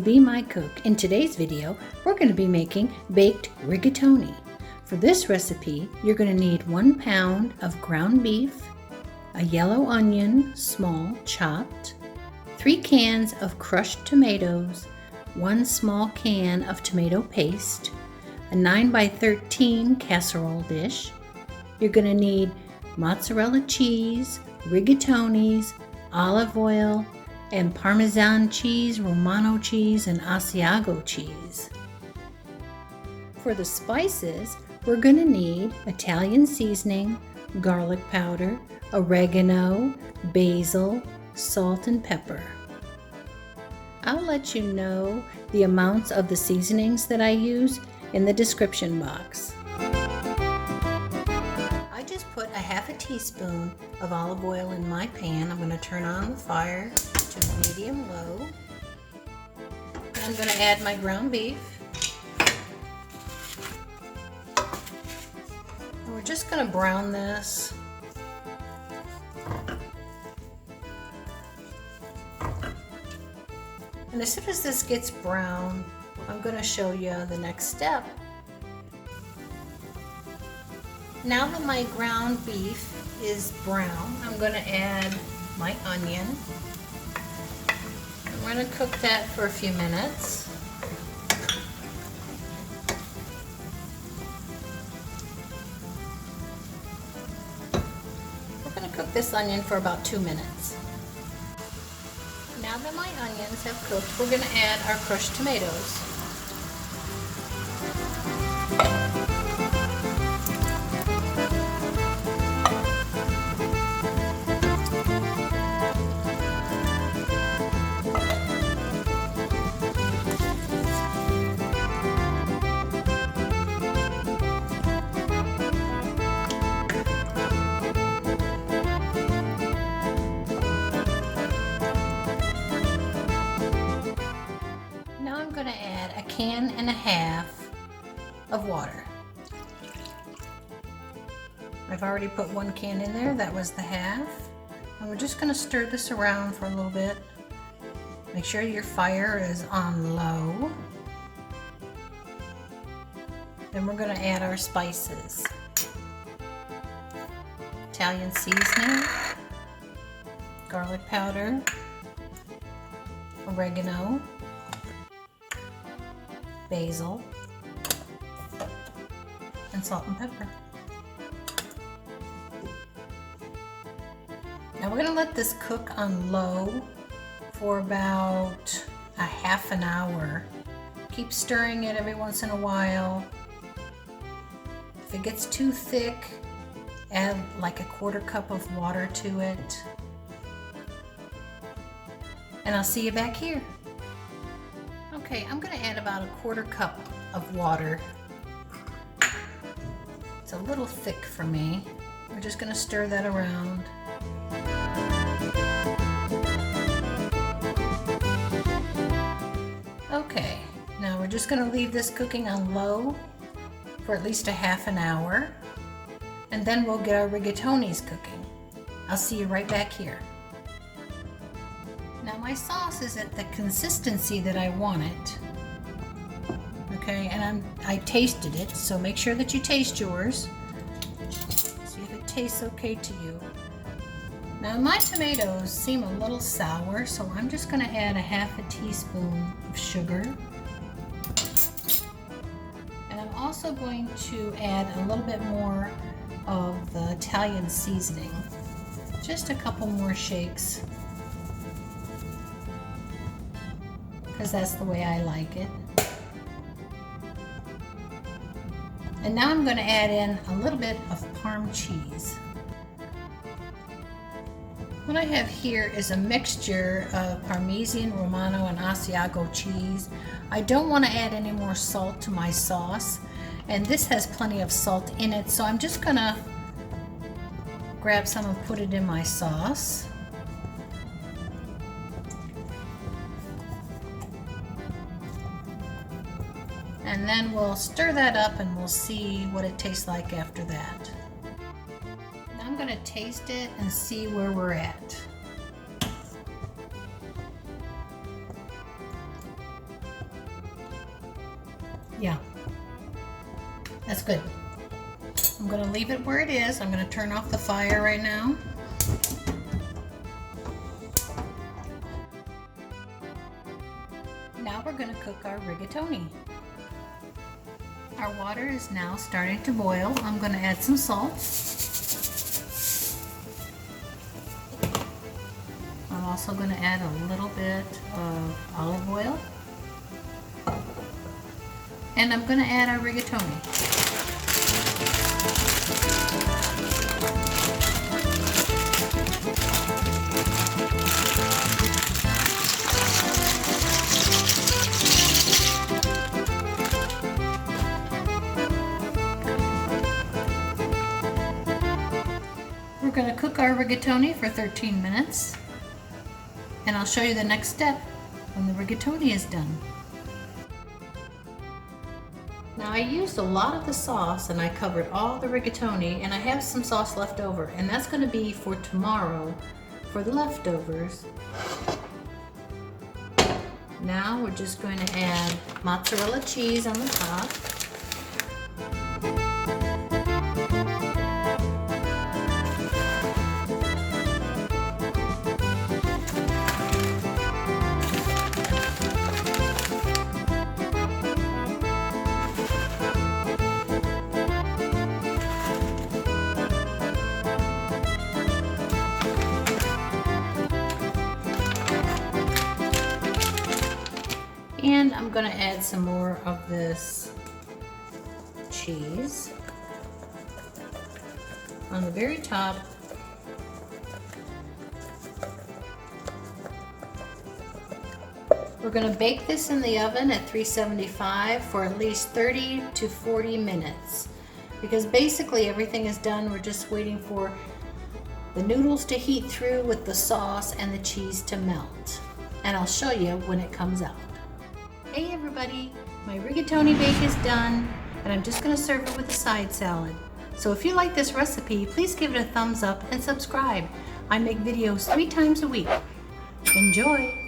Be My Cook. In today's video, we're going to be making baked rigatoni. For this recipe, you're going to need 1 pound of ground beef, a yellow onion, small, chopped, 3 cans of crushed tomatoes, 1 small can of tomato paste, a 9x13 casserole dish. You're going to need mozzarella cheese, rigatonis, olive oil, and Parmesan cheese, Romano cheese, and Asiago cheese. For the spices, we're going to need Italian seasoning, garlic powder, oregano, basil, salt, and pepper. I'll let you know the amounts of the seasonings that I use in the description box. I just put a half a teaspoon of olive oil in my pan. I'm going to turn on the fire to medium low. And I'm going to add my ground beef. And we're just going to brown this. And as soon as this gets brown, I'm going to show you the next step. Now that my ground beef is brown, I'm going to add my onion. I'm going to cook that for a few minutes. We're going to cook this onion for about 2 minutes. Now that my onions have cooked, we're going to add our crushed tomatoes. I'm going to add a can and a half of water. I've already put 1 can in there, that was the half. And we're just going to stir this around for a little bit. Make sure your fire is on low. Then we're going to add our spices. Italian seasoning, garlic powder, oregano, basil, and salt and pepper. Now we're going to let this cook on low for about a half an hour. Keep stirring it every once in a while. If it gets too thick, add like a 1/4 cup of water to it. And I'll see you back here. Okay, I'm going to add about a 1/4 cup of water. It's a little thick for me. We're just going to stir that around. Okay, now we're just going to leave this cooking on low for at least a half an hour, and then we'll get our rigatonis cooking. I'll see you right back here. Now my sauce is at the consistency that I want it. Okay, and I tasted it, so make sure that you taste yours. See if it tastes okay to you. Now my tomatoes seem a little sour, so I'm just going to add a half a teaspoon of sugar. And I'm also going to add a little bit more of the Italian seasoning. Just a couple more shakes, because that's the way I like it. And now I'm going to add in a little bit of Parm cheese. What I have here is a mixture of Parmesan, Romano, and Asiago cheese. I don't want to add any more salt to my sauce, and this has plenty of salt in it, so I'm just going to grab some and put it in my sauce. And then we'll stir that up and we'll see what it tastes like after that. Now I'm going to taste it and see where we're at. Yeah, that's good. I'm going to leave it where it is. I'm going to turn off the fire right now. Now we're going to cook our rigatoni. Our water is now starting to boil. I'm going to add some salt. I'm also going to add a little bit of olive oil. And I'm going to add our rigatoni. We're going to cook our rigatoni for 13 minutes, and I'll show you the next step when the rigatoni is done. Now I used a lot of the sauce and I covered all the rigatoni, and I have some sauce left over, and that's going to be for tomorrow for the leftovers. Now we're just going to add mozzarella cheese on the top. And I'm going to add some more of this cheese on the very top. We're going to bake this in the oven at 375 for at least 30 to 40 minutes. Because basically everything is done, we're just waiting for the noodles to heat through with the sauce and the cheese to melt. And I'll show you when it comes out. Hey everybody, my rigatoni bake is done, and I'm just going to serve it with a side salad. So if you like this recipe, please give it a thumbs up and subscribe. I make videos 3 times a week. Enjoy!